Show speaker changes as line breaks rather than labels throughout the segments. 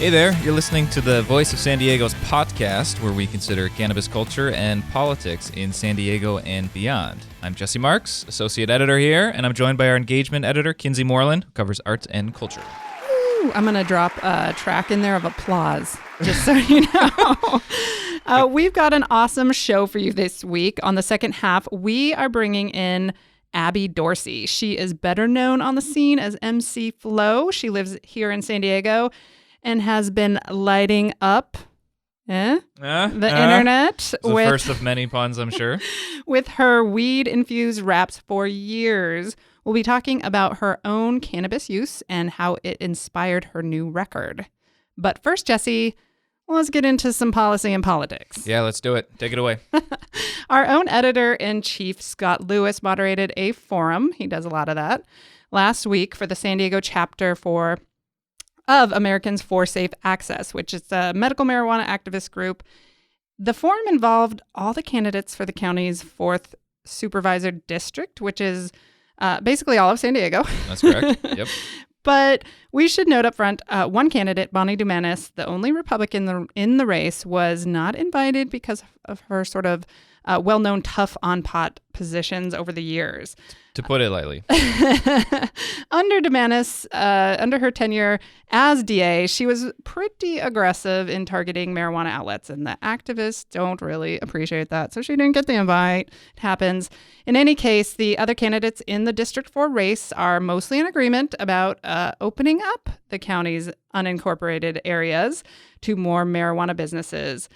Hey there, you're listening to the Voice of San Diego's Potcast, where we consider cannabis culture and politics in San Diego and beyond. I'm Jesse Marks, associate editor here, and I'm joined by our engagement editor, Kinsee Morlan, who covers arts and culture.
Ooh, I'm going to drop a track in there of applause, just so you know. We've got an awesome show for you this week. On the second half, we are bringing in Abby Dorsey. She is better known on the scene as MC Flo. She lives here in San Diego and has been lighting up the internet.
The first of many puns, I'm sure.
With her weed-infused raps for years. We'll be talking about her own cannabis use and how it inspired her new record. But first, Jesse, let's get into some policy and politics.
Yeah, let's do it. Take it away.
Our own editor-in-chief, Scott Lewis, moderated a forum. He does a lot of that. Last week for the San Diego chapter of Americans for Safe Access, which is a medical marijuana activist group. The forum involved all the candidates for the county's 4th supervisor district, which is basically all of San Diego.
That's correct. Yep.
But we should note up front, one candidate, Bonnie Dumanis, the only Republican in the race, was not invited because of her sort of well-known tough on pot positions over the years.
To put it lightly.
Under Dumanis, under her tenure as DA, she was pretty aggressive in targeting marijuana outlets, and the activists don't really appreciate that, so she didn't get the invite. It happens. In any case, the other candidates in the District 4 race are mostly in agreement about opening up the county's unincorporated areas to more marijuana businesses.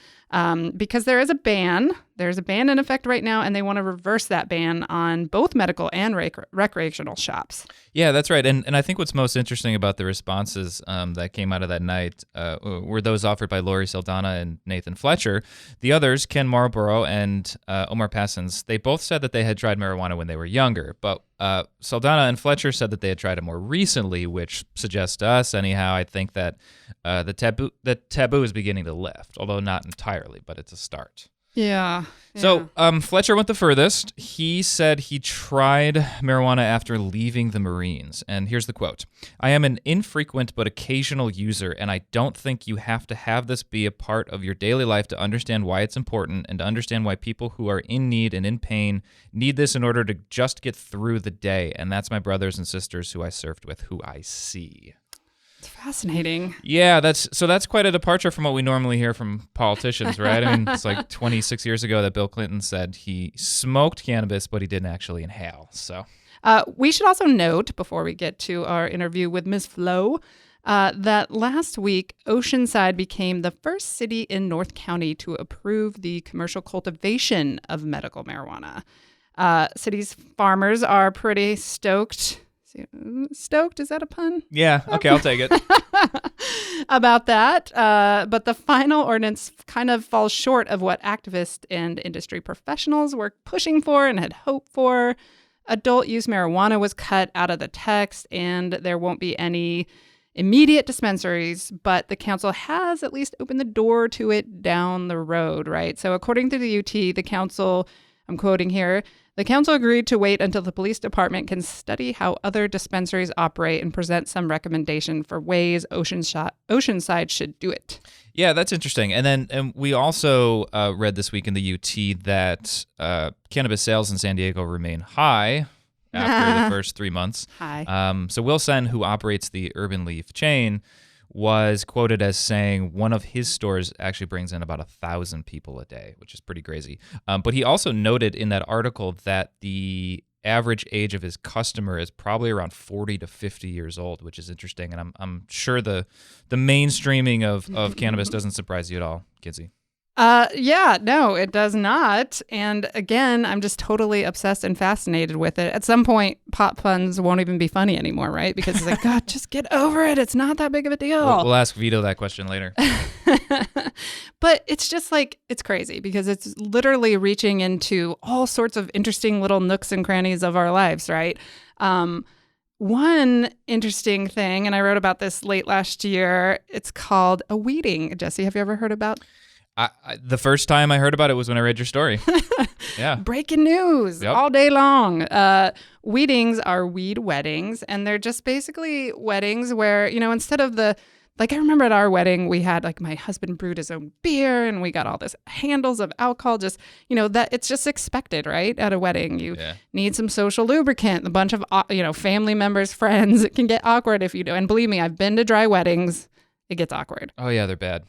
Because there is a ban. There's a ban in effect right now, and they want to reverse that ban on both medical and recreational shops.
Yeah, that's right. And I think what's most interesting about the responses that came out of that night were those offered by Lori Saldana and Nathan Fletcher. The others, Ken Marlborough and Omar Passons, they both said that they had tried marijuana when they were younger, but Saldana and Fletcher said that they had tried it more recently, which suggests to us, anyhow, I think that the taboo is beginning to lift, although not entirely, but it's a start.
Yeah.
So Fletcher went the furthest. He said he tried marijuana after leaving the Marines. And here's the quote. "I am an infrequent but occasional user, and I don't think you have to have this be a part of your daily life to understand why it's important and to understand why people who are in need and in pain need this in order to just get through the day. And that's my brothers and sisters who I served with, who I see."
It's fascinating.
Yeah, that's quite a departure from what we normally hear from politicians, right? I mean, it's like 26 years ago that Bill Clinton said he smoked cannabis, but he didn't actually inhale. So
we should also note, before we get to our interview with Ms. Flo, that last week, Oceanside became the first city in North County to approve the commercial cultivation of medical marijuana. City's farmers are pretty stoked. Stoked? Is that a pun?
yeah, okay, I'll take it.
About that. But the final ordinance kind of falls short of what activists and industry professionals were pushing for and had hoped for. Adult use marijuana was cut out of the text, and there won't be any immediate dispensaries, but the council has at least opened the door to it down the road, right? So according to the UT, the council, I'm quoting here, "The council agreed to wait until the police department can study how other dispensaries operate and present some recommendation for ways Oceanside should do it."
Yeah, that's interesting. And we also read this week in the UT that cannabis sales in San Diego remain high after the first 3 months.
Hi.
So Will Sen, who operates the Urbn Leaf chain, was quoted as saying one of his stores actually brings in about 1,000 people a day, which is pretty crazy. But he also noted in that article that the average age of his customer is probably around 40 to 50 years old, which is interesting. And I'm sure the mainstreaming of cannabis doesn't surprise you at all, Kinsee.
Yeah, no, it does not. And again, I'm just totally obsessed and fascinated with it. At some point, pot puns won't even be funny anymore, right? Because it's like, God, just get over it. It's not that big of a deal.
We'll ask Vito that question later.
But it's just like, it's crazy because it's literally reaching into all sorts of interesting little nooks and crannies of our lives, right? One interesting thing, and I wrote about this late last year, it's called a weeding. Jesse, have you ever heard about
the first time I heard about it was when I read your story. Yeah.
Breaking news all day long. Weedings are weed weddings, and they're just basically weddings where, you know, instead of the like I remember at our wedding, we had like my husband brewed his own beer and we got all this handles of alcohol. Just, that it's just expected, right? At a wedding, you need some social lubricant, a bunch of, family members, friends. It can get awkward if you do. And believe me, I've been to dry weddings. It gets awkward.
Oh, yeah, they're bad.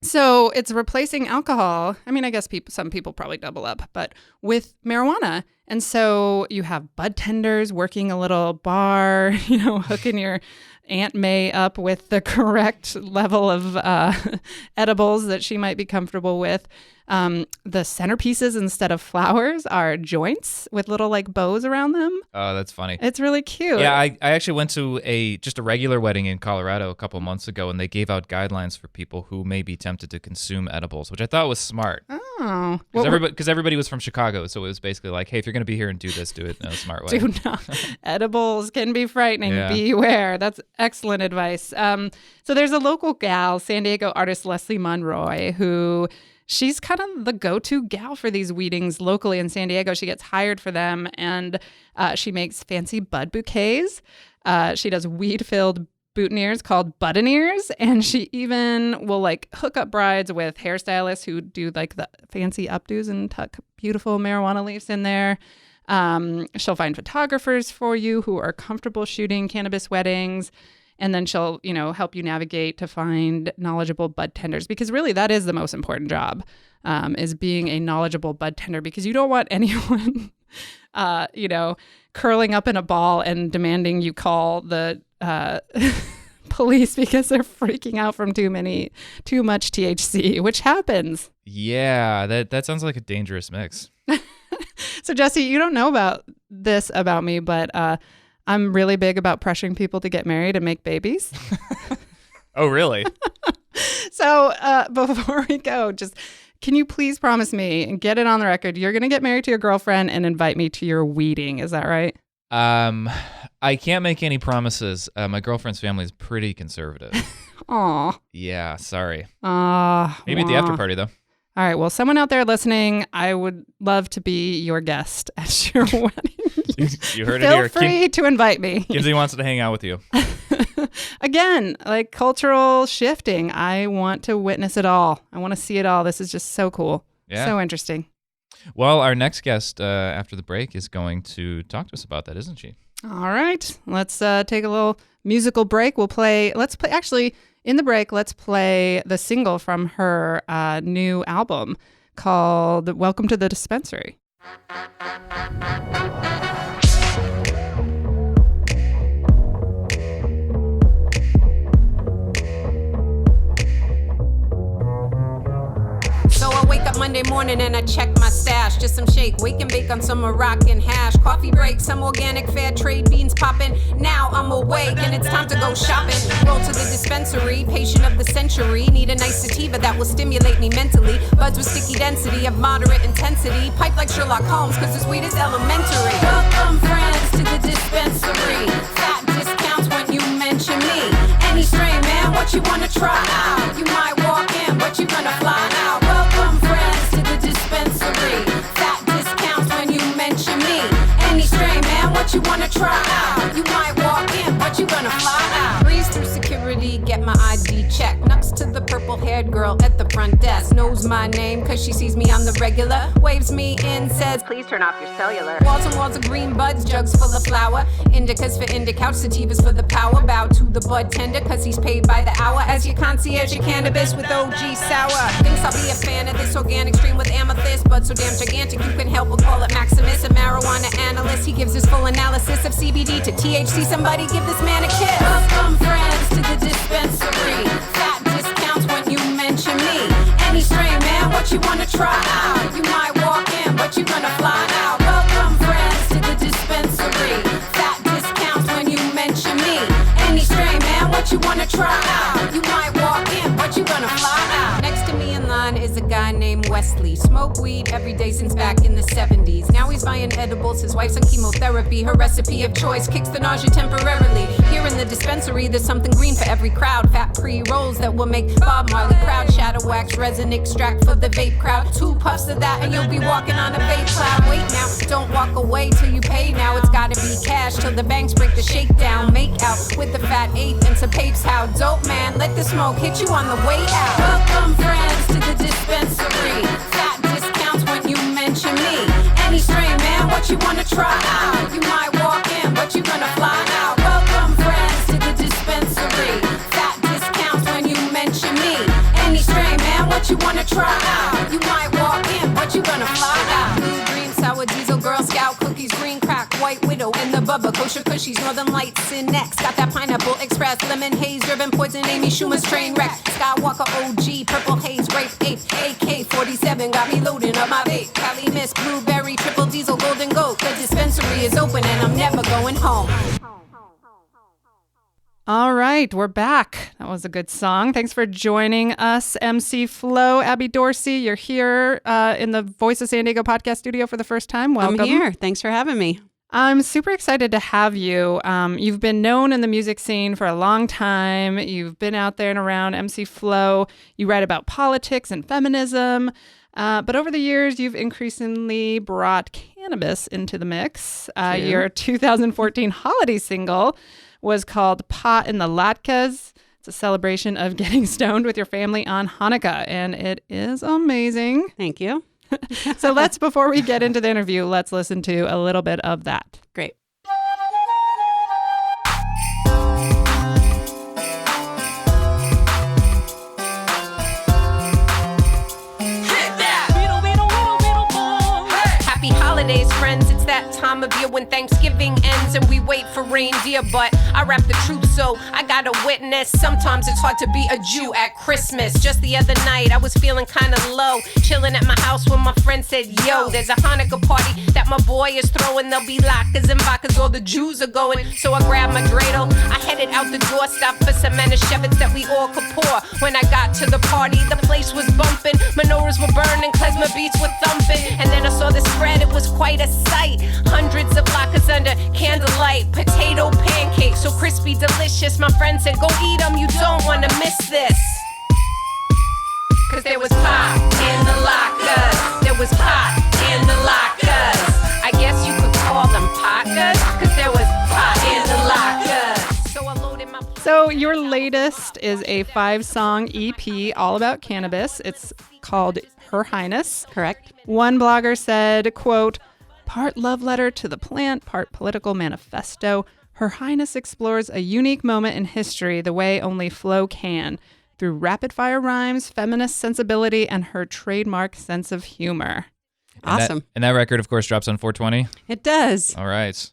So it's replacing alcohol. I mean, I guess some people probably double up, but with marijuana. And so you have bud tenders working a little bar, hooking your Aunt May up with the correct level of edibles that she might be comfortable with. The centerpieces instead of flowers are joints with little like bows around them.
Oh, that's funny.
It's really cute.
Yeah, I actually went to just a regular wedding in Colorado a couple months ago, and they gave out guidelines for people who may be tempted to consume edibles, which I thought was smart.
Oh.
Because everybody was from Chicago, so it was basically like, hey, if you're going to be here and do this, do it in a smart way.
Do not. Edibles can be frightening. Yeah. Beware. That's excellent advice. So there's a local gal, San Diego artist Leslie Monroy, who... she's kind of the go-to gal for these weedings locally in San Diego. She gets hired for them, and she makes fancy bud bouquets. She does weed-filled boutonnieres called buttonieres, and she even will like hook up brides with hairstylists who do like the fancy updos and tuck beautiful marijuana leaves in there. She'll find photographers for you who are comfortable shooting cannabis weddings. And then she'll, help you navigate to find knowledgeable bud tenders, because really that is the most important job, is being a knowledgeable bud tender, because you don't want anyone, curling up in a ball and demanding you call the police because they're freaking out from too much THC, which happens.
Yeah, that sounds like a dangerous mix.
So Jesse, you don't know about me, but I'm really big about pressuring people to get married and make babies.
Oh, really?
So before we go, just can you please promise me and get it on the record, you're going to get married to your girlfriend and invite me to your weeding. Is that right?
I can't make any promises. My girlfriend's family is pretty conservative.
Aw.
Yeah, sorry. Maybe at the after party, though.
All right. Well, someone out there listening, I would love to be your guest at your wedding.
You heard it here.
Feel free to invite me.
Kinsee wants to hang out with you.
Again, like cultural shifting. I want to witness it all. I want to see it all. This is just so cool. Yeah. So interesting.
Well, our next guest after the break is going to talk to us about that, isn't she?
All right. Let's take a little musical break. Actually, in the break, let's play the single from her new album called Welcome to the Dispensary.
So I wake up Monday morning and I check my stash. Just some shake, wake and bake on some Moroccan hash. Coffee break, some organic fair trade beans popping. Now I'm awake and it's time to go shopping. Roll to the dispensary, patient of the century. Need a nice sativa that will stimulate me mentally. Buds with sticky density of moderate intensity. Pipe like Sherlock Holmes, cause this weed is elementary. Welcome friends to the dispensary. Fat discounts when you mention me. Any strain, man, what you wanna try out? You might walk in, but you gonna fly out. Welcome friends to the dispensary. Fat discounts when you mention me. Any strain, man, what you wanna try out? You might walk in, but you gonna fly out. Breeze through security, get my ID check. Next to the purple-haired girl at the front desk. Knows my name, cause she sees me on the regular. Waves me in, says, please turn off your cellular. Walls and walls of green buds, jugs full of flour. Indicas for indicouch, sativas for the power. Bow to the bud tender, cause he's paid by the hour. As your concierge, your cannabis with OG sour. Thinks I'll be a fan of this organic stream with amethyst. Bud so damn gigantic, you can help but call it Maximus. A marijuana analyst, he gives his full analysis of CBD to THC. Somebody give this man a kiss. Welcome friends to the dispensary. Fat discounts when you mention me. Any strain, man, what you wanna try out? You might walk in, but you gonna fly out. Welcome friends to the dispensary. Fat discounts when you mention me. Any strain, man, what you wanna try out? You might walk in, but you gonna fly out. Next to me in line is is a guy named Wesley. Smoke weed every day since back in the 70s. Now he's buying edibles, his wife's on chemotherapy. Her recipe of choice kicks the nausea temporarily. Here in the dispensary, there's something green for every crowd. Fat pre-rolls that will make Bob Marley proud. Shadow wax, resin extract for the vape crowd. 2 puffs of that and you'll be walking on a vape cloud. Wait now, don't walk away till you pay now. It's gotta be cash till the banks break the shakedown. Make out with the fat ape and some papes. How dope, man, let the smoke hit you on the way out. Welcome friends to the dispensary. Fat discounts when you mention me. Any strain, man, what you wanna try out? You might walk in, but you gonna fly out. Welcome friends to the dispensary. Fat discounts when you mention me. Any strain, man, what you wanna try out? You might walk in, but you gonna fly out. Blue green, sour diesel, Girl Scout cookies, green crack, white widow, and the bubba, kosher cushies, Northern Lights in next. Got that pineapple express, lemon haze, driven poison, Amy Schumer's train wreck. Skywalker OG, purple haze, grape ape, AK-47, got me loading up my vape. Cali Mist, blueberry, triple diesel, golden goat. The dispensary is open and I'm never going home.
All right, we're back. That was a good song. Thanks for joining us, MC Flo. Abby Dorsey, you're here in the Voice of San Diego podcast studio for the first time. Welcome.
I'm here. Thanks for having me.
I'm super excited to have you. You've been known in the music scene for a long time. You've been out there and around. MC Flo, you write about politics and feminism. But over the years, you've increasingly brought cannabis into the mix. Your 2014 holiday single was called Pot in the Latkes. It's a celebration of getting stoned with your family on Hanukkah, and it is amazing.
Thank you.
So before we get into the interview, let's listen to a little bit of that.
Great.
Holidays, friends, it's that time of year when Thanksgiving ends and we wait for reindeer, but I rap the truth, so I got a witness. Sometimes it's hard to be a Jew at Christmas. Just the other night, I was feeling kind of low, chilling at my house when my friend said, yo, there's a Hanukkah party that my boy is throwing. There'll be latkes and vodkas, all the Jews are going. So I grabbed my dreidel, I headed out the door, stopped for some Manischewitz that we all could pour. When I got to the party, the place was bumping, menorahs were burning, klezmer beats were thumping, and then I saw the spread, it was quite a sight. Hundreds of latkes under candlelight, potato pancakes, so crispy, delicious. My friend said, go eat them, you don't want to miss this. Cause there was pot in the latkes. There was pot in the latkes. I guess you could call them potkas, cause there was pot in the latkes. So I loaded my...
So your latest is a 5-song EP all about cannabis. It's called Her Highness.
Correct.
One blogger said, quote, part love letter to the plant, part political manifesto. Her Highness explores a unique moment in history the way only Flo can, through rapid-fire rhymes, feminist sensibility, and her trademark sense of humor.
Awesome.
And that record, of course, drops on 420.
It does.
All right.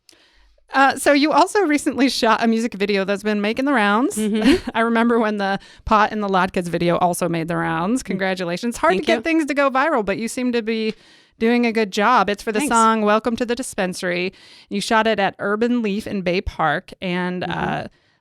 So you also recently shot a music video that's been making the rounds. Mm-hmm. I remember when the Pot in the Latkes video also made the rounds. Congratulations. Hard to get things to go viral, but you seem to be doing a good job. It's for the song Welcome to the Dispensary. You shot it at Urbn Leaf in Bay Park, and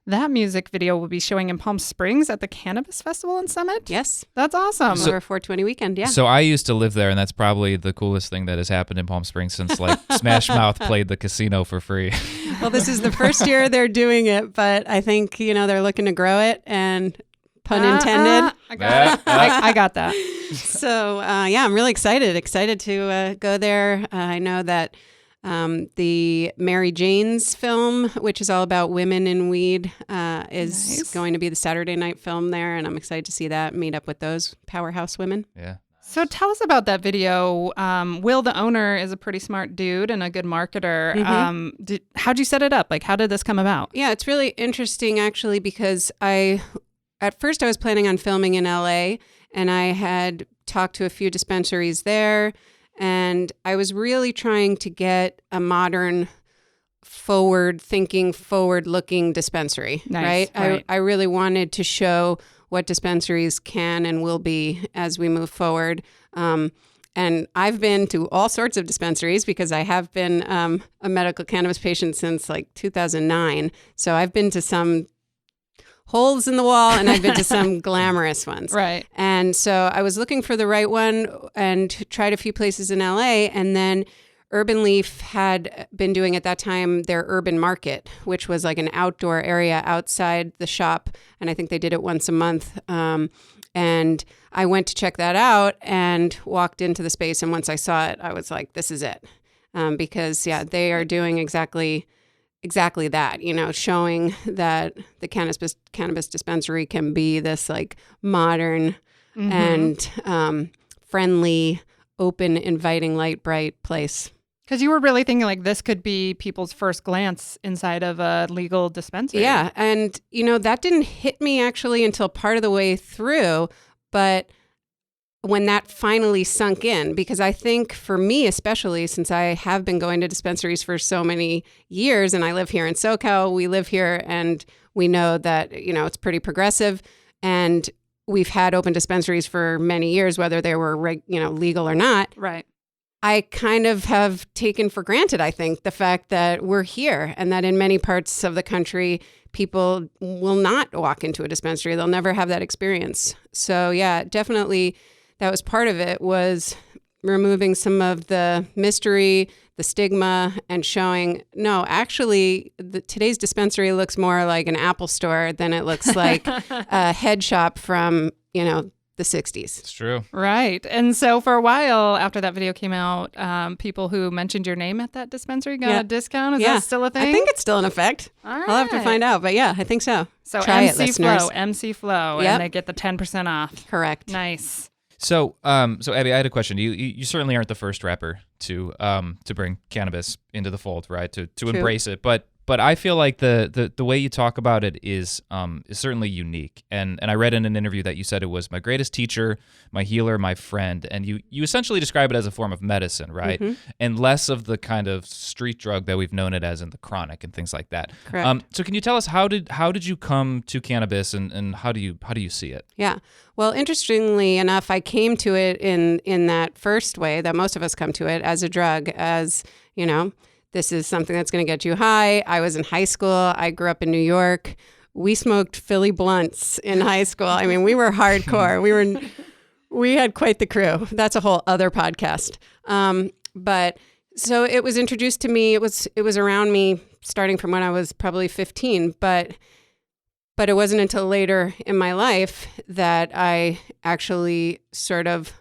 that music video will be showing in Palm Springs at the Cannabis Festival and Summit.
Yes.
That's awesome.
So, over 420 weekend, yeah.
So I used to live there, and that's probably the coolest thing that has happened in Palm Springs since like Smash Mouth played the casino for free.
Well, this is the first year they're doing it, but I think, they're looking to grow it, and pun intended.
I got it. I got that.
So, I'm really excited to go there. I know that the Mary Jane's film, which is all about women in weed, is going to be the Saturday night film there, and I'm excited to see that, meet up with those powerhouse women.
Yeah.
So tell us about that video. Will, the owner, is a pretty smart dude and a good marketer. Mm-hmm. How'd you set it up? Like, how did this come about?
Yeah, it's really interesting, actually, because at first I was planning on filming in LA, and I had talked to a few dispensaries there, and I was really trying to get a modern, forward-thinking, forward-looking dispensary, right? I really wanted to show what dispensaries can and will be as we move forward. And I've been to all sorts of dispensaries because I have been a medical cannabis patient since like 2009. So I've been to some holes in the wall, and I've been to some glamorous ones.
Right.
And so I was looking for the right one and tried a few places in LA, and then Urbn Leaf had been doing at that time their urban market, which was like an outdoor area outside the shop. And I think they did it once a month. And I went to check that out and walked into the space. And once I saw it, I was like, this is it. Because, they are doing exactly that, showing that the cannabis dispensary can be this like modern and friendly, open, inviting, light, bright place.
Because you were really thinking like this could be people's first glance inside of a legal dispensary.
Yeah. And, that didn't hit me actually until part of the way through. But when that finally sunk in, because I think for me, especially since I have been going to dispensaries for so many years and I live here in SoCal, we live here and we know that, it's pretty progressive. And we've had open dispensaries for many years, whether they were, legal or not.
Right.
I kind of have taken for granted, I think, the fact that we're here and that in many parts of the country, people will not walk into a dispensary. They'll never have that experience. So yeah, definitely that was part of it, was removing some of the mystery, the stigma, and showing, no, actually, today's dispensary looks more like an Apple store than it looks like a head shop from, the 60s.
It's true.
Right. And so for a while after that video came out, people who mentioned your name at that dispensary got a discount. Is that still a thing?
I think it's still in effect.
All right.
I'll have to find out. But yeah, I think so.
So
Try
MC Flow, MC Flow, and they get the 10% off.
Correct.
Nice.
So Abby, I had a question. You certainly aren't the first rapper to bring cannabis into the fold, right? To embrace it, but I feel like the way you talk about it is certainly unique. And I read in an interview that you said it was my greatest teacher, my healer, my friend, and you essentially describe it as a form of medicine, right? Mm-hmm. And less of the kind of street drug that we've known it as in the chronic and things like that.
Correct.
So can you tell us how did you come to cannabis and how do you see it?
Yeah. Well, interestingly enough, I came to it in that first way that most of us come to it, as a drug, as, this is something that's going to get you high. I was in high school. I grew up in New York. We smoked Philly blunts in high school. I mean, we were hardcore. We had quite the crew. That's a whole other podcast. But so it was introduced to me. It was around me starting from when I was probably 15, but it wasn't until later in my life that I actually sort of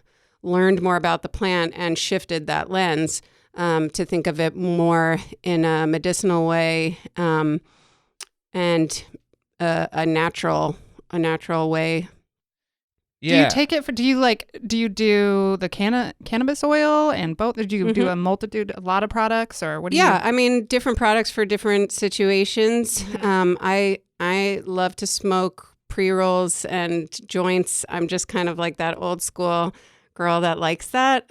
learned more about the plant and shifted that lens to think of it more in a medicinal way and a natural way.
Yeah.
Do you take it do you do the cannabis oil and both? Or do you do a lot of products, or what do you?
Yeah, I mean, different products for different situations. I love to smoke pre-rolls and joints. I'm just kind of like that old school girl that likes that.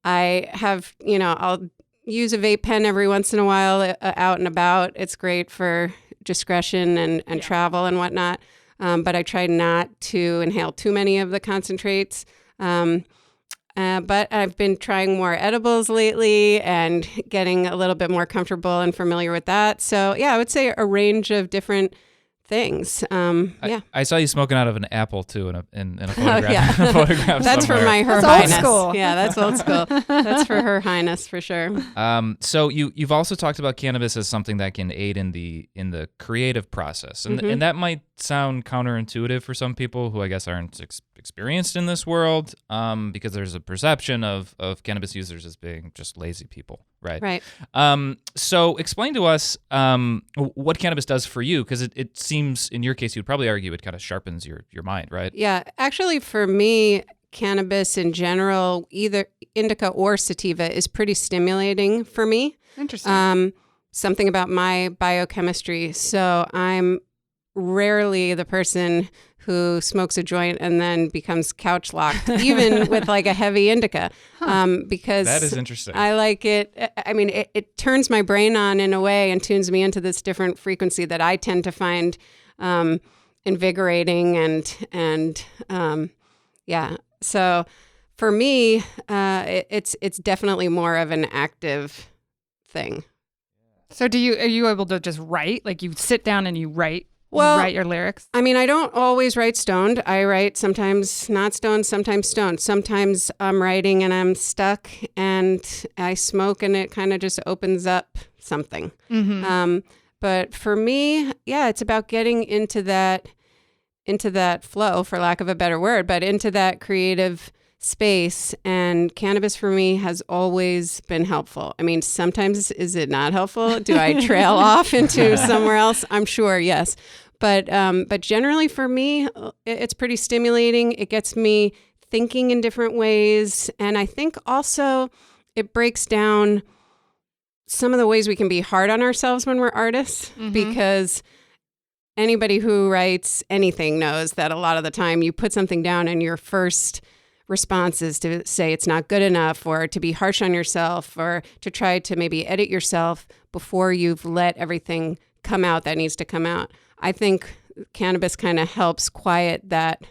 I have, I'll use a vape pen every once in a while out and about. It's great for discretion and travel and whatnot. But I try not to inhale too many of the concentrates. But I've been trying more edibles lately and getting a little bit more comfortable and familiar with that. So yeah, I would say a range of different things.
I saw you smoking out of an apple too in a photograph.
Oh, yeah.
photograph
that's
somewhere.
for Her
That's
Highness.
old school.
Yeah, that's old school. That's for Her Highness for sure.
So you've also talked about cannabis as something that can aid in the creative process, and that might sound counterintuitive for some people who I guess aren't experienced in this world, because there's a perception of cannabis users as being just lazy people, right?
Right.
So explain to us what cannabis does for you, because it seems in your case you'd probably argue it kind of sharpens your mind, right?
Yeah, actually for me, cannabis in general, either indica or sativa, is pretty stimulating for me.
Interesting.
Something about my biochemistry. So I'm rarely the person who smokes a joint and then becomes couch locked, even with like a heavy indica, because
that is interesting.
I like it. I mean, it turns my brain on in a way and tunes me into this different frequency that I tend to find invigorating and yeah. So for me, it's definitely more of an active thing.
So are you able to just write? Like you sit down and you write you write your lyrics?
I mean, I don't always write stoned. I write sometimes not stoned, sometimes stoned. Sometimes I'm writing and I'm stuck and I smoke and it kind of just opens up something. But for me, it's about getting into that flow, for lack of a better word, but into that creative space. And cannabis for me has always been helpful. I mean, sometimes is it not helpful? Do I trail off into somewhere else? I'm sure, yes. But generally for me, it's pretty stimulating. It gets me thinking in different ways. And I think also it breaks down some of the ways we can be hard on ourselves when we're artists, because anybody who writes anything knows that a lot of the time you put something down and your first response is to say it's not good enough, or to be harsh on yourself, or to try to maybe edit yourself before you've let everything come out that needs to come out. I think cannabis kind of helps quiet that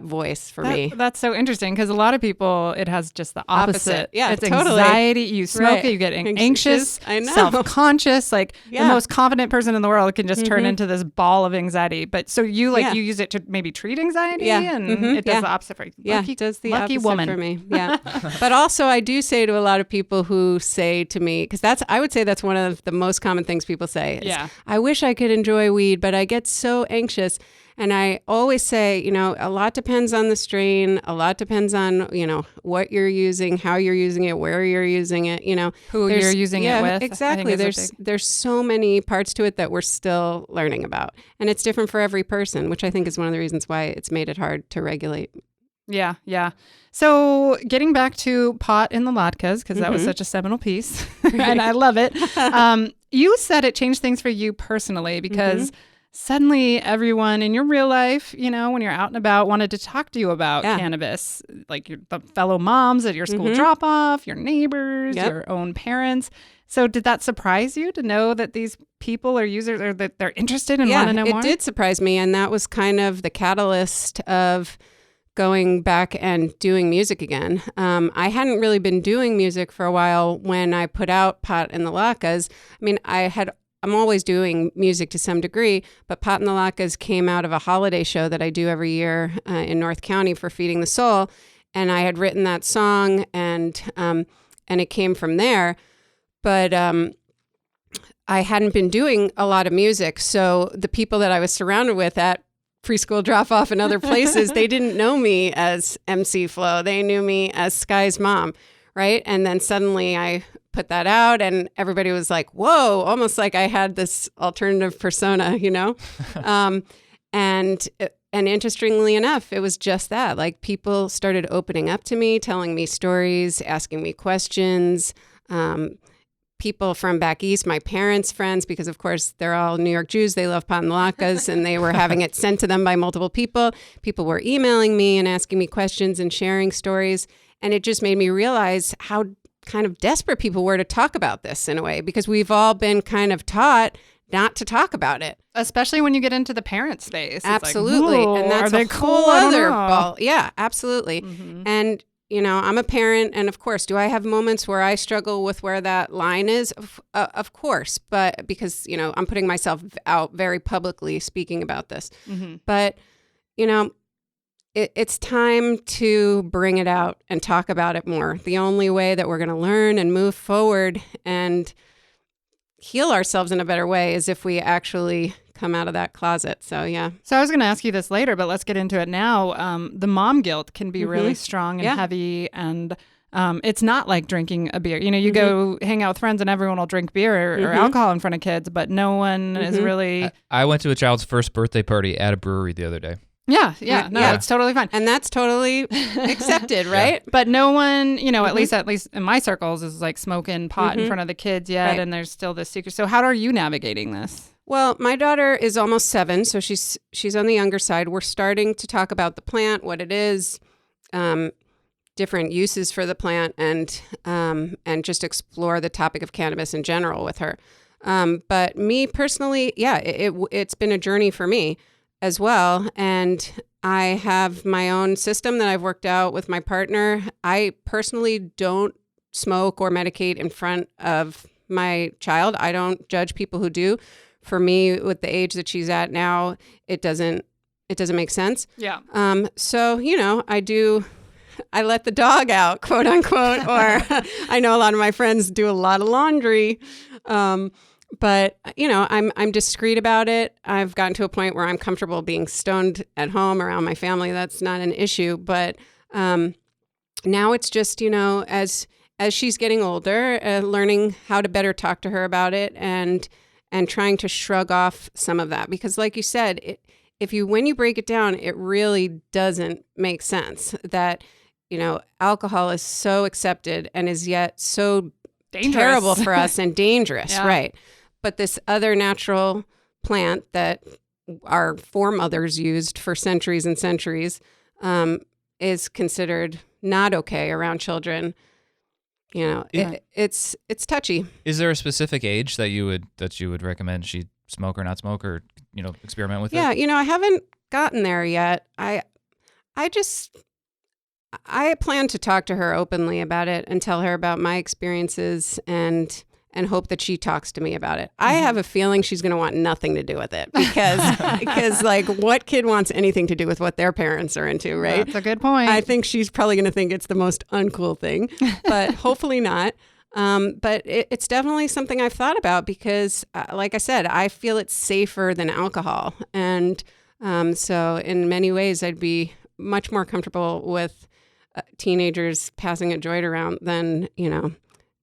voice for me.
That's so interesting, because a lot of people, it has just the opposite.
Yeah,
it's
totally.
anxiety. You smoke it, you get anxious,
I know.
self-conscious. Like the most confident person in the world can just turn into this ball of anxiety. But so you you use it to maybe treat anxiety, and it does the opposite for you.
It does the
lucky
opposite
woman
for me. Yeah. But also I do say to a lot of people who say to me, because I would say that's one of the most common things people say is, I wish I could enjoy weed, but I get so anxious. And I always say, a lot depends on the strain. A lot depends on, what you're using, how you're using it, where you're using it,
who you're using it with.
Exactly. There's so many parts to it that we're still learning about. And it's different for every person, which I think is one of the reasons why it's made it hard to regulate.
Yeah, yeah. So getting back to Pot in the Latkes, because that was such a seminal piece, and I love it. You said it changed things for you personally, because suddenly everyone in your real life, when you're out and about, wanted to talk to you about cannabis, like the fellow moms at your school drop-off, your neighbors, your own parents. So did that surprise you to know that these people are users, or that they're interested and want to know more?
It did surprise me. And that was kind of the catalyst of going back and doing music again. I hadn't really been doing music for a while when I put out Pot in the Latkes. I mean, I'm always doing music to some degree, but Pot in the Latkes came out of a holiday show that I do every year in North County for Feeding the Soul. And I had written that song, and it came from there. But I hadn't been doing a lot of music. So the people that I was surrounded with at preschool drop-off and other places, they didn't know me as MC Flo. They knew me as Sky's mom, right? And then suddenly I put that out and everybody was like, whoa, almost like I had this alternative persona, and interestingly enough, it was just that. Like, people started opening up to me, telling me stories, asking me questions. People from back east, my parents' friends, because of course they're all New York Jews, they love Pot in the Latkes, and they were having it sent to them by multiple people. People were emailing me and asking me questions and sharing stories. And it just made me realize how kind of desperate people were to talk about this in a way, because we've all been kind of taught not to talk about it.
Especially when you get into the parent space.
Absolutely.
It's like,
and that's
a whole other
ball. Yeah, absolutely. And, I'm a parent, and of course, do I have moments where I struggle with where that line is? Of course, but because, I'm putting myself out very publicly speaking about this. But, it's time to bring it out and talk about it more. The only way that we're going to learn and move forward and heal ourselves in a better way is if we actually come out of that closet. So, yeah.
So I was going to ask you this later, but let's get into it now. The mom guilt can be really strong and heavy, and it's not like drinking a beer. You go hang out with friends and everyone will drink beer or alcohol in front of kids, but no one is really...
I went to a child's first birthday party at a brewery the other day.
Yeah. It's totally fine.
And that's totally accepted, right?
But no one, at least in my circles, is like smoking pot in front of the kids yet,
Right.
and there's still this secret. So how are you navigating this?
Well, my daughter is almost 7, so she's on the younger side. We're starting to talk about the plant, what it is, different uses for the plant, and just explore the topic of cannabis in general with her. But me personally, it's been a journey for me as well. And I have my own system that I've worked out with my partner. I personally don't smoke or medicate in front of my child. I don't judge people who do. for me, with the age that she's at now, it doesn't make sense.
Yeah.
So, I let the dog out, quote unquote, or I know a lot of my friends do a lot of laundry. But, I'm discreet about it. I've gotten to a point where I'm comfortable being stoned at home around my family. That's not an issue. But now it's just, as she's getting older, learning how to better talk to her about it and trying to shrug off some of that. Because like you said, when you break it down, it really doesn't make sense that, alcohol is so accepted and is yet so terrible for us and dangerous. Yeah. Right. But this other natural plant that our foremothers used for centuries and centuries is considered not okay around children. It's touchy.
Is there a specific age that you would recommend she smoke or not smoke, or experiment with it?
Yeah, I haven't gotten there yet. I plan to talk to her openly about it and tell her about my experiences and hope that she talks to me about it. I have a feeling she's going to want nothing to do with it because like what kid wants anything to do with what their parents are into, right?
That's a good point.
I think she's probably going to think it's the most uncool thing, but hopefully not. But it's definitely something I've thought about because, like I said, I feel it's safer than alcohol. And so in many ways, I'd be much more comfortable with teenagers passing a joint around than,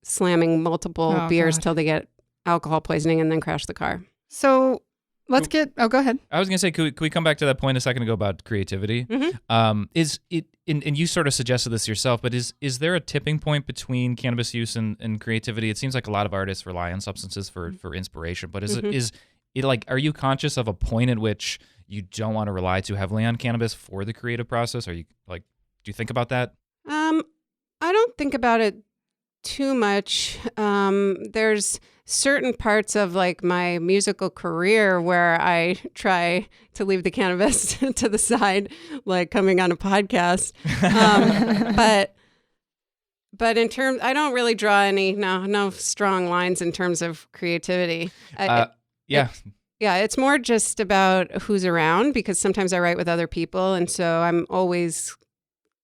slamming multiple beers till they get alcohol poisoning and then crash the car.
So let's go ahead.
I was going to say, could we come back to that point a second ago about creativity?
Mm-hmm.
Is it, and you sort of suggested this yourself, but is there a tipping point between cannabis use and creativity? It seems like a lot of artists rely on substances for inspiration, but is it like, are you conscious of a point at which you don't want to rely too heavily on cannabis for the creative process? Are you like, do you think about that?
I don't think about it too much. There's certain parts of like my musical career where I try to leave the cannabis to the side, like coming on a podcast. But in terms, I don't really draw no strong lines in terms of creativity. It's more just about who's around because sometimes I write with other people. And so I'm always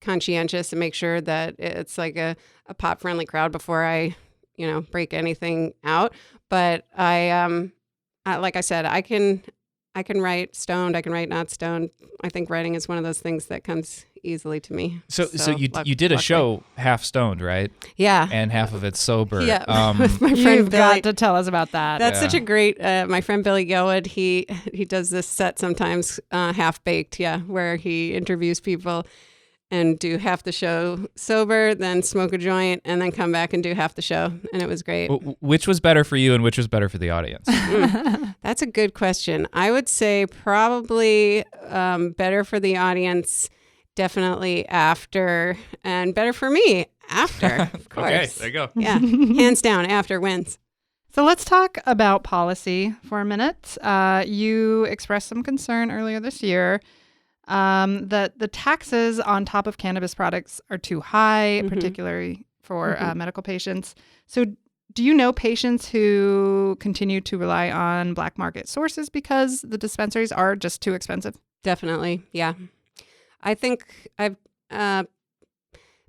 conscientious and make sure that it's like a pop friendly crowd before I, break anything out. But like I said, I can write stoned. I can write not stoned. I think writing is one of those things that comes easily to me.
So you did a show half stoned, right?
Yeah.
And half of it sober.
Yeah. With my friend
You've got to tell us about that.
That's such a great, my friend Billy Gilwood, he does this set sometimes, Half Baked, where he interviews people and do half the show sober, then smoke a joint, and then come back and do half the show. And it was great.
Which was better for you and which was better for the audience?
That's a good question. I would say probably better for the audience, definitely after, and better for me after, of course.
Okay, there you go.
Yeah, hands down, after wins.
So let's talk about policy for a minute. You expressed some concern earlier this year that the taxes on top of cannabis products are too high, particularly for medical patients. So do you know patients who continue to rely on black market sources because the dispensaries are just too expensive?
Definitely, yeah. I think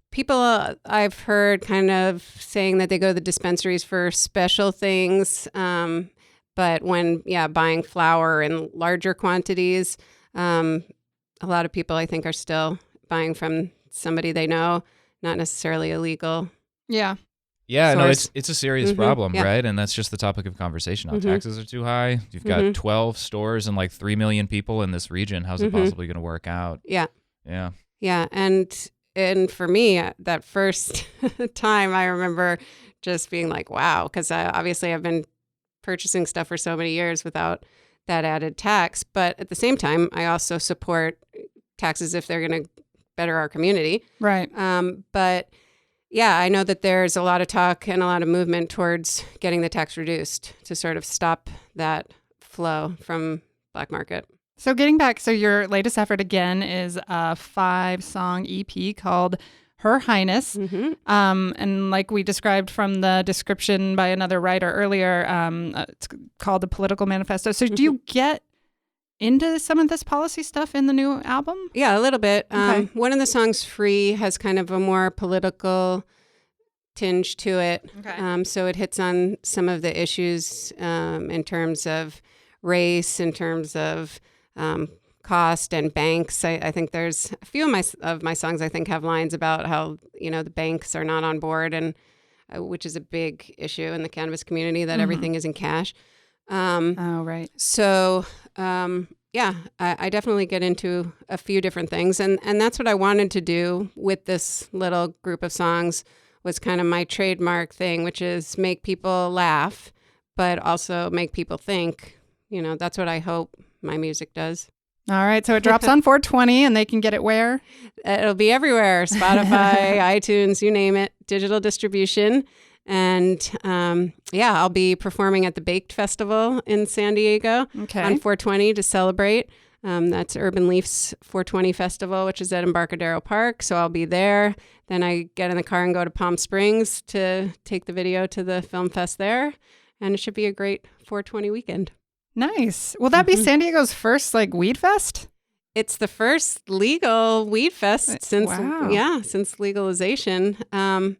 people I've heard kind of saying that they go to the dispensaries for special things, but when buying flower in larger quantities, a lot of people I think are still buying from somebody they know, not necessarily illegal.
Yeah.
Yeah, no, it's a serious problem, right? And that's just the topic of conversation. Now, taxes are too high. You've got 12 stores and like 3 million people in this region. How's it possibly going to work out?
Yeah.
Yeah.
Yeah. And for me, that first time I remember just being like, wow, because obviously I've been purchasing stuff for so many years without that added tax. But at the same time, I also support taxes if they're going to better our community.
Right.
But yeah, I know that there's a lot of talk and a lot of movement towards getting the tax reduced to sort of stop that flow from black market.
So getting back, so your latest effort again is a 5-song EP called Her Highness.
Mm-hmm.
And like we described from the description by another writer earlier, it's called the Political Manifesto. So do you get into some of this policy stuff in the new album?
Yeah, a little bit.
Okay.
One of the songs, Free, has kind of a more political tinge to it.
Okay.
So it hits on some of the issues in terms of race, in terms of cost and banks. I think there's a few of my songs I think have lines about how, the banks are not on board, and which is a big issue in the cannabis community, that everything is in cash.
Oh, right.
So, I definitely get into a few different things. And that's what I wanted to do with this little group of songs, was kind of my trademark thing, which is make people laugh, but also make people think. That's what I hope my music does.
All right. So it drops on 4/20, and they can get it where?
It'll be everywhere. Spotify, iTunes, you name it, digital distribution. And I'll be performing at the Baked Festival in San Diego on 4/20 to celebrate. That's Urbn Leaf's 4/20 festival, which is at Embarcadero Park. So I'll be there. Then I get in the car and go to Palm Springs to take the video to the film fest there. And it should be a great 4/20 weekend.
Nice. Will that be San Diego's first weed fest?
It's the first legal weed fest since
Wow.
since legalization. And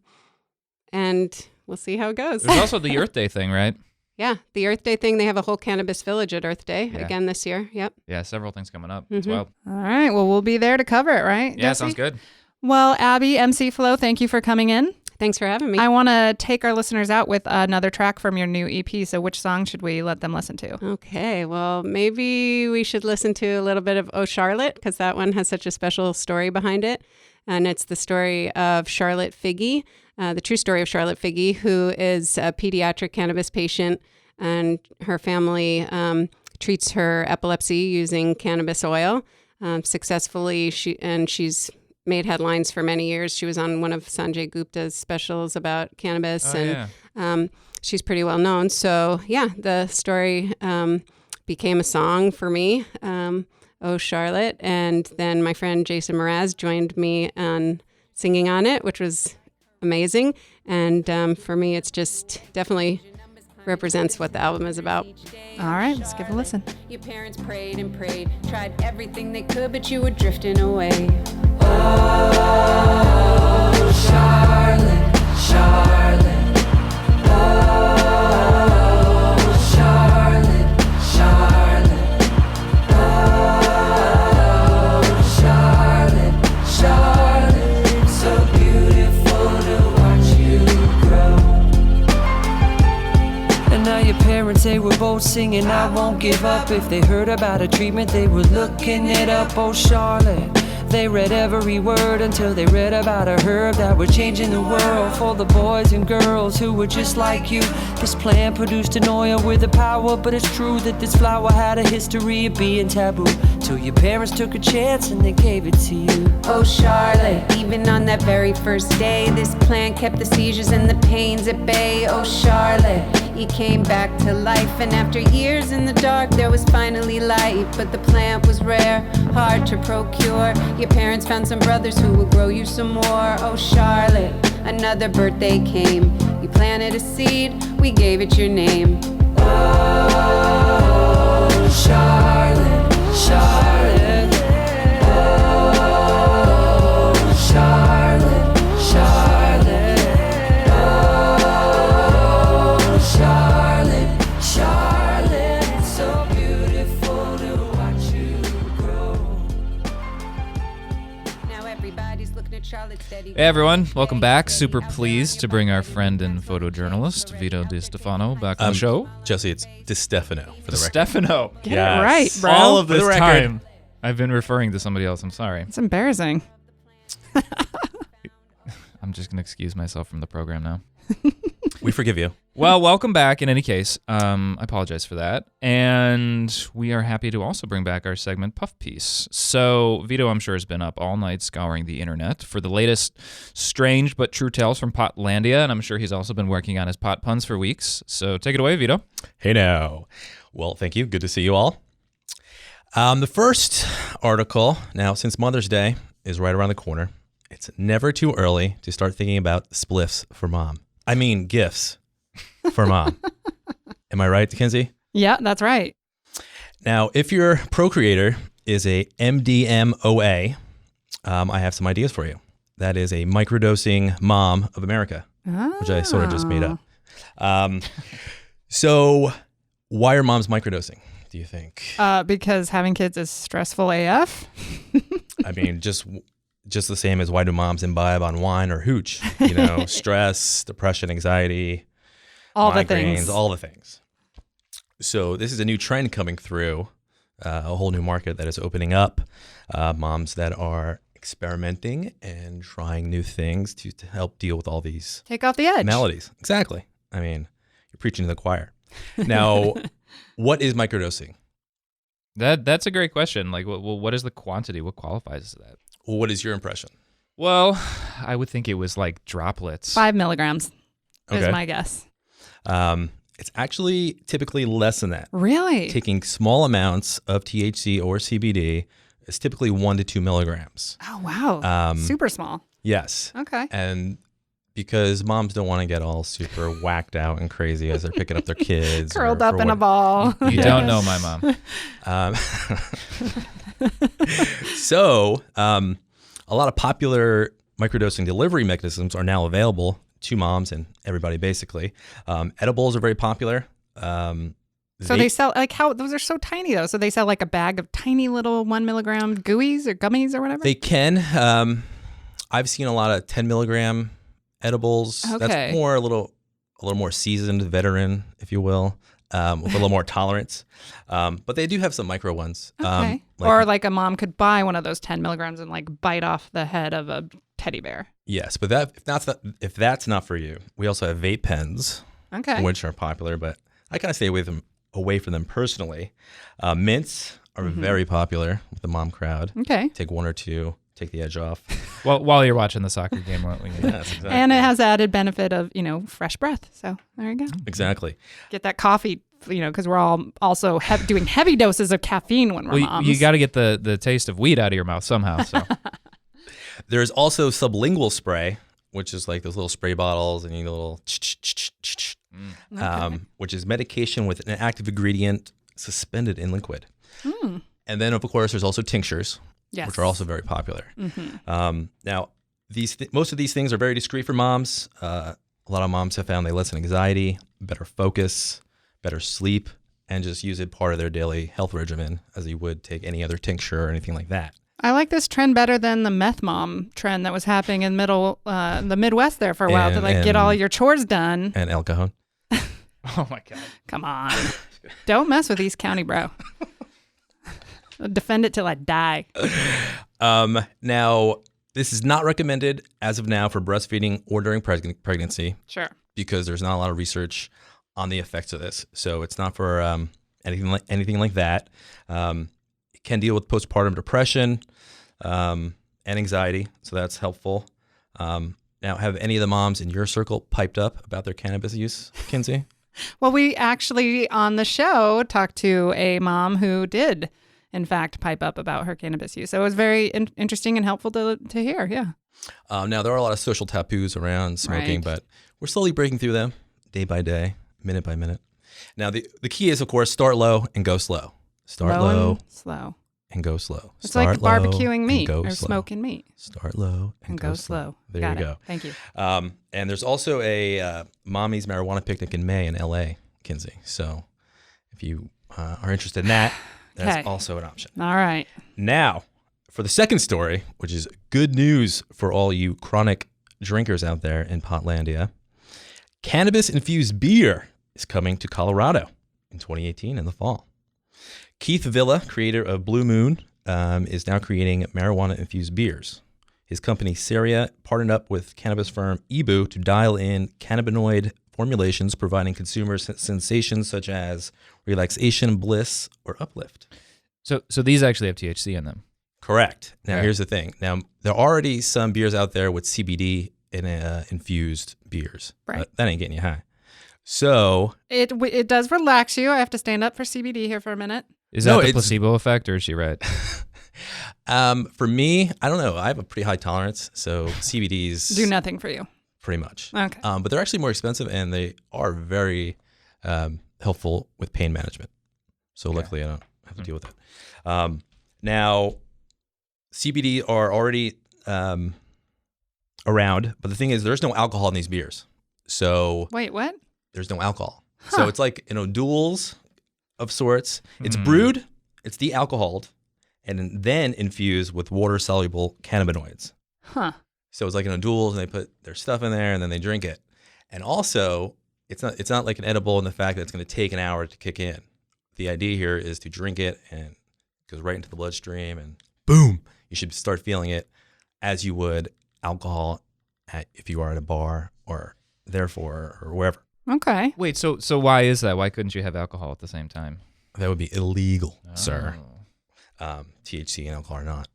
we'll see how it goes.
There's also the Earth Day thing, right?
Yeah, the Earth Day thing. They have a whole cannabis village at Earth Day again this year. Yep.
Yeah, several things coming up. It's wild.
All right. Well, we'll be there to cover it, right?
Yeah,
Jesse?
sounds good.
Well, Abby, MC Flo, thank you for coming in.
Thanks for having me.
I want to take our listeners out with another track from your new EP. So which song should we let them listen to?
Okay, well, maybe we should listen to a little bit of Oh Charlotte, because that one has such a special story behind it. And it's the story of Charlotte Figi, the true story of Charlotte Figi, who is a pediatric cannabis patient, and her family treats her epilepsy using cannabis oil successfully. She's made headlines for many years. She was on one of Sanjay Gupta's specials about cannabis, she's pretty well known. So the story became a song for me, Oh Charlotte, and then my friend Jason Mraz joined me on singing on it, which was amazing. And for me, it's just definitely represents what the album is about.
All right, let's give it a listen.
Your parents prayed and prayed, tried everything they could, but you were drifting away.
Oh, Charlotte, Charlotte. Oh, Charlotte, Charlotte. Oh, Charlotte, Charlotte. So beautiful to watch you grow. And now your parents, they were both singing I won't give up. If they heard about a treatment, they were looking it up. Oh, Charlotte. They read every word until they read about a herb that was changing the world for the boys and girls who were just like you. This plant produced an oil with a power, but it's true that this flower had a history of being taboo. Till your parents took a chance and they gave it to you.
Oh Charlotte, even on that very first day, this plant kept the seizures and the pains at bay. Oh Charlotte, you came back to life, and after years in the dark there was finally light. But the plant was rare, hard to procure. Your parents found some brothers who would grow you some more. Oh Charlotte, another birthday came. You planted a seed, we gave it your name.
Oh, Charlotte, Charlotte. Oh, Charlotte, Charlotte. Oh, Charlotte, Charlotte. So beautiful to watch you grow.
Now everybody's looking at Charlotte steady.
Hey everyone, welcome back. Super pleased to bring our friend and photojournalist Vito Di Stefano back on the show.
Jesse, it's Di Stefano for the record.
Stefano.
Get it right, bro.
All of this
For the record.
time.
I've been referring to somebody else. I'm sorry.
It's embarrassing.
I'm just gonna excuse myself from the program now.
We forgive you.
Well, welcome back in any case. I apologize for that. And we are happy to also bring back our segment Puff Piece. So Vito, I'm sure, has been up all night scouring the internet for the latest strange but true tales from Potlandia, and I'm sure he's also been working on his pot puns for weeks. So take it away, Vito.
Hey now. Well, thank you. Good to see you all. The first article, now since Mother's Day is right around the corner, it's never too early to start thinking about spliffs for mom. I mean, gifts for mom. Am I right, Kinsey?
Yeah, that's right.
Now, if your procreator is a MDMOA, I have some ideas for you. That is a microdosing mom of America, which I sort of just made up. So why are moms microdosing, do you think?
Because having kids is stressful AF.
I mean, just the same as why do moms imbibe on wine or hooch? Stress, depression, anxiety,
all
migraines,
the things.
all the things. So this is a new trend coming through, a whole new market that is opening up. Moms that are experimenting and trying new things to help deal with all these
Take off the edge.
maladies. Exactly. I mean, you're preaching to the choir. Now, what is microdosing?
That's a great question. Like, what is the quantity? What qualifies as that?
Well, what is your impression?
Well, I would think it was like droplets.
5 milligrams is
Okay.
my guess.
It's actually typically less than that.
Really?
Taking small amounts of THC or CBD is typically 1 to 2 milligrams.
Oh, wow. Super small.
Yes.
Okay.
And because moms don't want to get all super whacked out and crazy as they're picking up their kids.
Curled up in a ball.
You don't know my mom.
So a lot of popular microdosing delivery mechanisms are now available to moms and everybody basically. Edibles are very popular.
So they sell, like, how, those are so tiny though. So they sell like a bag of tiny little 1 milligram gooeys or gummies or whatever?
They can. I've seen a lot of 10 milligram edibles.
Okay.
That's more a little more seasoned veteran, if you will, with a little more tolerance. But they do have some micro ones.
Okay. Or like a mom could buy one of those 10 milligrams and like bite off the head of a teddy bear.
Yes, but if that's not for you, we also have vape pens,
Okay.
which are popular, but I kind of stay away from them personally. Mints are very popular with the mom crowd.
Okay.
Take 1 or 2, take the edge off.
Well, while you're watching the soccer game, won't we?
Yes, exactly.
And it has the added benefit of, fresh breath. So there you go.
Exactly.
Get that coffee, because we're all also doing heavy doses of caffeine when we're moms.
You got to get the taste of weed out of your mouth somehow. So
There's also sublingual spray, which is like those little spray bottles and you need a little which is medication with an active ingredient suspended in liquid. And then, of course, there's also tinctures,
Yes.
which are also very popular. Now, most of these things are very discreet for moms. A lot of moms have found they lessen anxiety, better focus, better sleep, and just use it part of their daily health regimen as you would take any other tincture or anything like that.
I like this trend better than the meth mom trend that was happening in the Midwest there for a while to get all your chores done.
And El Cajon.
oh my god.
Come on. Don't mess with East County, bro. I'll defend it till I die.
Now, this is not recommended as of now for breastfeeding or during pregnancy
Sure.
because there's not a lot of research on the effects of this. So it's not for anything like that. It can deal with postpartum depression and anxiety, so that's helpful. Now, have any of the moms in your circle piped up about their cannabis use, Kinsey?
Well, we actually on the show talked to a mom who did, in fact, pipe up about her cannabis use. So it was very interesting and helpful to hear. Yeah.
Now, there are a lot of social taboos around smoking,
Right.
but we're slowly breaking through them day by day, minute by minute. Now, the key is, of course, start low and go slow. Start low
and slow.
and go slow.
It's
Start
like
low
barbecuing
and
meat
go
or
slow.
smoking meat.
Start low
And go slow.
There
Got
you
it.
go.
Thank you.
And there's also a mommy's marijuana picnic in May in LA, Kinsey. So if you are interested in that, that's
Okay.
also an option.
All right.
Now, for the second story, which is good news for all you chronic drinkers out there in Potlandia, cannabis-infused beer is coming to Colorado in 2018 in the fall. Keith Villa, creator of Blue Moon, is now creating marijuana-infused beers. His company, Seria, partnered up with cannabis firm Ebu to dial in cannabinoid formulations, providing consumers sensations such as relaxation, bliss, or uplift.
So these actually have THC in them.
Correct. Now,
Okay.
here's the thing. Now, there are already some beers out there with CBD in infused beers.
Right.
But that ain't getting you high. So,
It does relax you. I have to stand up for CBD here for a minute.
Is
No,
that the
it's-
placebo effect, or is she right?
For me, I don't know. I have a pretty high tolerance, so CBDs
Do nothing for you.
pretty much.
Okay.
But they're actually more expensive, and they are very helpful with pain management. So luckily, I don't have to deal with that. Now, CBD are already around, but the thing is, there's no alcohol in these beers. So
Wait, what?
there's no alcohol. So it's like, duals of sorts. It's brewed, it's de-alcoholed, and then infused with water-soluble cannabinoids.
Huh.
So it's like duals, and they put their stuff in there, and then they drink it. And also, it's not like an edible in the fact that it's going to take an hour to kick in. The idea here is to drink it, and it goes right into the bloodstream, and boom, you should start feeling it as you would alcohol if you are at a bar or therefore or wherever.
Okay.
Wait, so why is that? Why couldn't you have alcohol at the same time?
That would be illegal, sir.
Oh.
THC and alcohol are not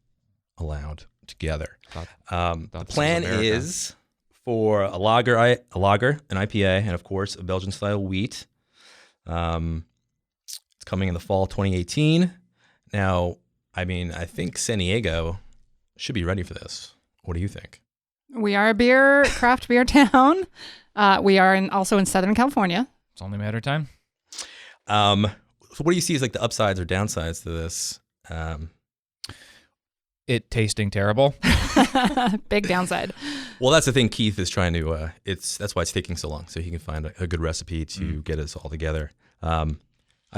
allowed together.
Thought
The
this was
plan
America.
is for a lager, an IPA, and of course a Belgian-style wheat. It's coming in the fall 2018. Now, I think San Diego should be ready for this. What do you think?
We are a craft beer town. We are also in Southern California.
It's only a matter of time.
So what do you see as like the upsides or downsides to this?
It tasting terrible.
Big downside.
Well, that's the thing. Keith is trying to. That's why it's taking so long, so he can find a good recipe to get us all together. I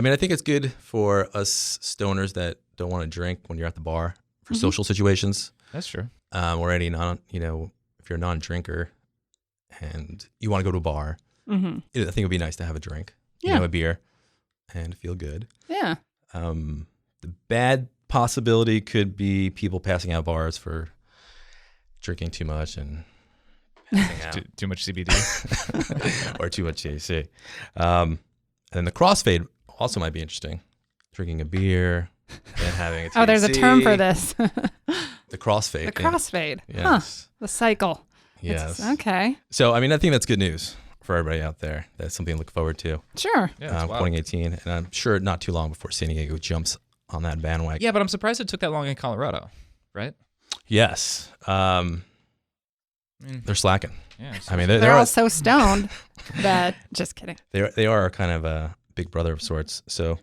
think it's good for us stoners that don't want to drink when you're at the bar for social situations.
That's true.
Or any if you're a non-drinker and you want to go to a bar, I think it would be nice to have a drink, a beer, and feel good.
Yeah.
The bad possibility could be people passing out bars for drinking too much and passing out.
Too much CBD.
Or too much THC. And then the crossfade also might be interesting. Drinking a beer and having a THC.
Oh, there's a term for this.
The crossfade.
The crossfade.
Yes.
Huh. The cycle.
Yes.
Okay.
So, I think that's good news for everybody out there. That's something to look forward to.
Sure.
Yeah, it's wild.
2018. And I'm sure not too long before San Diego jumps on that bandwagon.
Yeah, but I'm surprised it took that long in Colorado, right?
Yes. They're slacking.
Yeah.
They're all so stoned that, just kidding.
They are kind of a big brother of sorts. So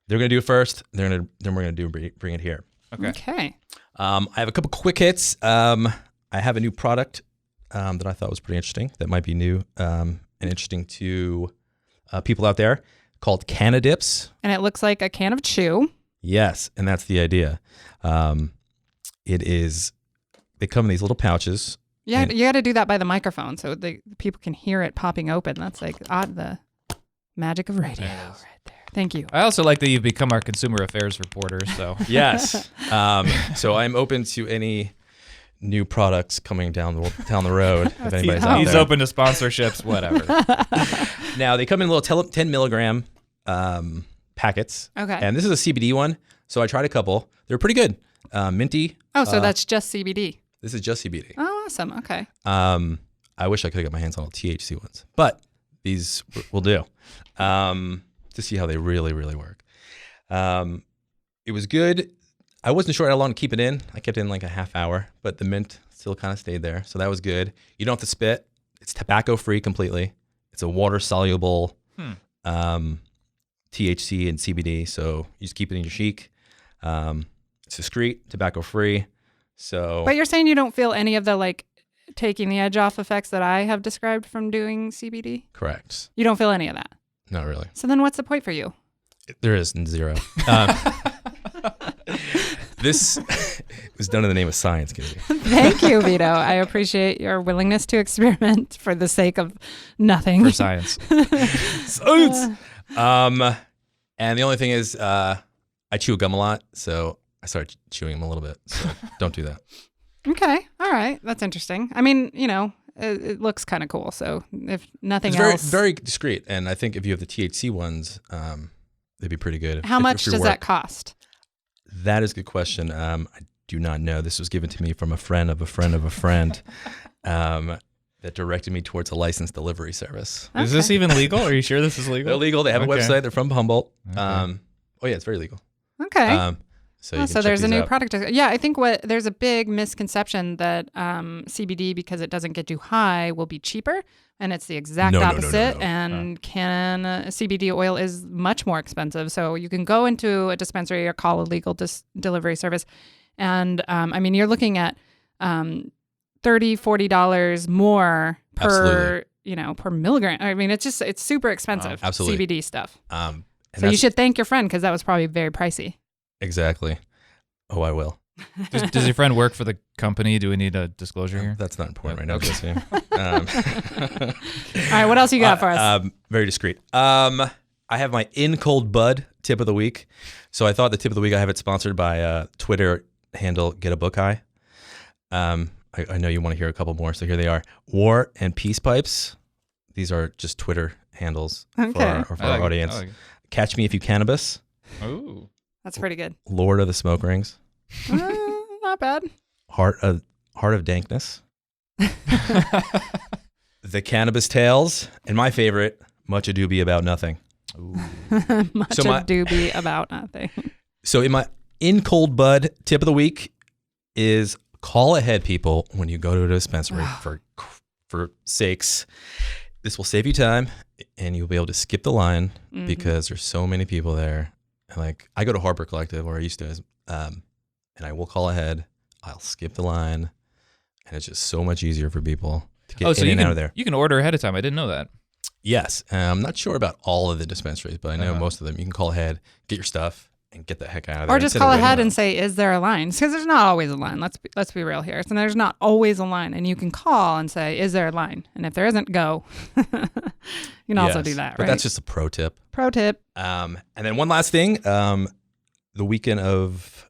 they're going to do it first. Then we're going to bring it here.
Okay.
I have a couple quick hits. I have a new product that I thought was pretty interesting that might be new and interesting to people out there called Cannabis.
And it looks like a can of chew.
Yes, and that's the idea. They come in these little pouches.
Yeah, you got to do that by the microphone so the people can hear it popping open. That's like the magic of radio right there. Thank you.
I also like that you've become our consumer affairs reporter. So
Yes. So I'm open to any new products coming down the road. If anybody's out
he's
there.
open to sponsorships, whatever.
Now they come in little 10 milligram packets.
Okay.
And this is a CBD one. So I tried a couple. They're pretty good. Minty.
Oh, so that's just CBD.
This is just CBD.
Oh, awesome. Okay.
I wish I could get my hands on all THC ones, but these will do to see how they really, really work. It was good. I wasn't sure how long to keep it in. I kept it in like a half hour, but the mint still kind of stayed there. So that was good. You don't have to spit. It's tobacco free completely. It's a water soluble THC and CBD. So you just keep it in your chic. It's discreet, tobacco free. So,
But you're saying you don't feel any of the like taking the edge off effects that I have described from doing CBD?
correct.
You don't feel any of that.
Not really.
So then what's the point for you?
There is zero. This was done in the name of science, Kinsee.
Thank you, Vito. I appreciate your willingness to experiment for the sake of nothing.
For science.
Science. And the only thing is, I chew gum a lot, so I started chewing them a little bit. So don't do that.
Okay. All right. That's interesting. It looks kind of cool. So if nothing
It's
else.
very discreet, and I think if you have the THC ones, they'd be pretty good.
How much does that cost?
That is a good question. I do not know. This was given to me from a friend of a friend of a friend that directed me towards a licensed delivery service.
Is this even legal? Are you sure this is legal?
They're legal. They have a
Okay.
website. They're from Humboldt.
Okay.
Oh, yeah, it's very legal.
Okay.
So, you can
so
check
there's a
these
new
out.
product. Yeah, I think there's a big misconception that CBD, because it doesn't get too high, will be cheaper. And it's the exact
No.
opposite. And CBD oil is much more expensive. So you can go into a dispensary or call a legal delivery service. And I mean, you're looking at $30-$40 more per per milligram. I mean, it's super expensive.
Absolutely.
CBD stuff.
And
So you should thank your friend, because that was probably very pricey.
Exactly. Oh, I will.
Does your friend work for the company? Do we need a disclosure here?
That's not important right now.
Okay.
Jesse.
All right, what else you got for us?
Very discreet. I have my In Cold Bud tip of the week. So I thought the tip of the week, I have it sponsored by Twitter handle Get a Book Eye. I know you want to hear a couple more, so here they are. War and Peace Pipes. These are just Twitter handles for our audience. Catch Me If You Cannabis.
Ooh.
That's pretty good.
Lord of the Smoke Rings.
Not bad.
Heart of Dankness. The Cannabis Tales. And my favorite, Much Ado Be About Nothing.
Much ado be about nothing.
So in Cold Bud tip of the week is call ahead, people, when you go to a dispensary for sakes. This will save you time, and you'll be able to skip the line because there's so many people there. And like, I go to Harbor Collective, or I used to, and I will call ahead. I'll skip the line, and it's just so much easier for people to get in and out of there.
You can order ahead of time. I didn't know that.
Yes. I'm not sure about all of the dispensaries, but I know most of them. You can call ahead, get your stuff, and get the heck out of there.
Or just call ahead and say, is there a line? Because there's not always a line. Let's be real here. So there's not always a line. And you can call and say, is there a line? And if there isn't, go. You can also do that, right?
But that's just a pro tip.
Pro tip.
And then one last thing. The weekend of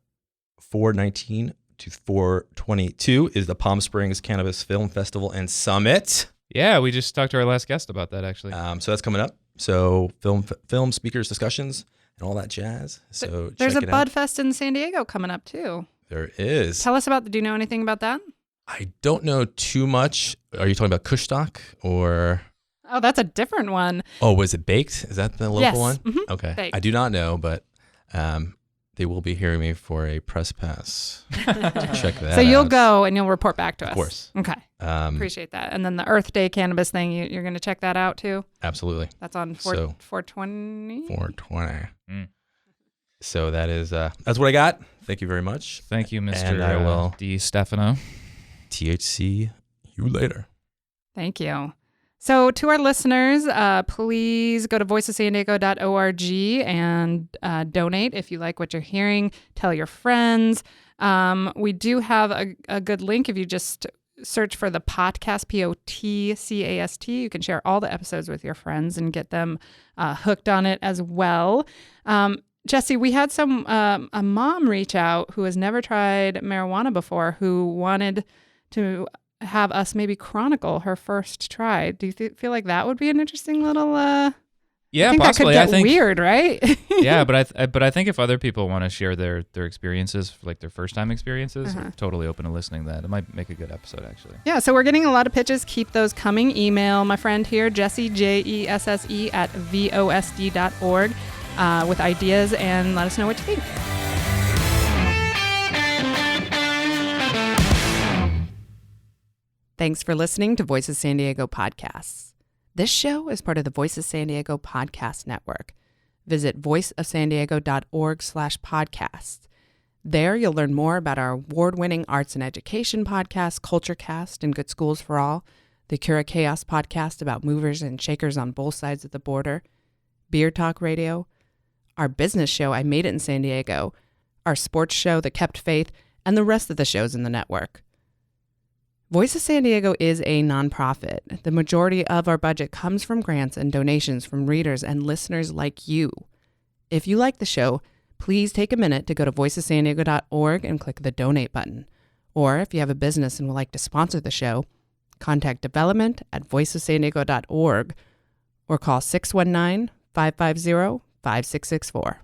4/19 to 4/22 is the Palm Springs Cannabis Film Festival and Summit.
Yeah, we just talked to our last guest about that, actually.
So that's coming up. So film speakers, discussions, and all that jazz. So
there's
check
a
it
Bud
out.
Fest in San Diego coming up too.
There is.
Tell us do you know anything about that?
I don't know too much. Are you talking about Kushstock or?
Oh, that's a different one.
Oh, was it Baked? Is that the local one?
Mm-hmm.
Okay.
Baked.
I do not know, but they will be hearing me for a press pass to check that out.
So you'll go and you'll report back to us.
Of course.
Okay. Appreciate that. And then the Earth Day cannabis thing, you're going to check that out too?
Absolutely.
That's on 4/20?
4/20. So that is, that's what I got. Thank you very much.
Thank you, Mr.
And I will
D. Stefano.
THC you later.
Thank you. So to our listeners, please go to voiceofsandiego.org and donate if you like what you're hearing. Tell your friends. We do have a good link. If you just search for the Potcast, Potcast, you can share all the episodes with your friends and get them hooked on it as well. Jesse, we had a mom reach out who has never tried marijuana before, who wanted to have us maybe chronicle her first try. Do you feel like that would be an interesting little
Yeah,
I think
possibly.
That could get weird, right?
Yeah, but I think if other people want to share their experiences, like their first time experiences, we're totally open to listening to that. It might make a good episode, actually.
Yeah, so we're getting a lot of pitches. Keep those coming. Email my friend here, Jesse, JESSE @VOSD.org with ideas, and let us know what you think. Thanks for listening to Voices San Diego podcasts. This show is part of the Voices San Diego podcast network. Visit voiceofsandiego.org/podcasts. There you'll learn more about our award-winning arts and education podcast, CultureCast and Good Schools for All, the Cura Chaos podcast about movers and shakers on both sides of the border, Beer Talk Radio, our business show, I Made It in San Diego, our sports show, The Kept Faith, and the rest of the shows in the network. Voices San Diego is a nonprofit. The majority of our budget comes from grants and donations from readers and listeners like you. If you like the show, please take a minute to go to voicessandiego.org and click the donate button. Or if you have a business and would like to sponsor the show, contact development@voicessandiego.org or call 619-550-5664.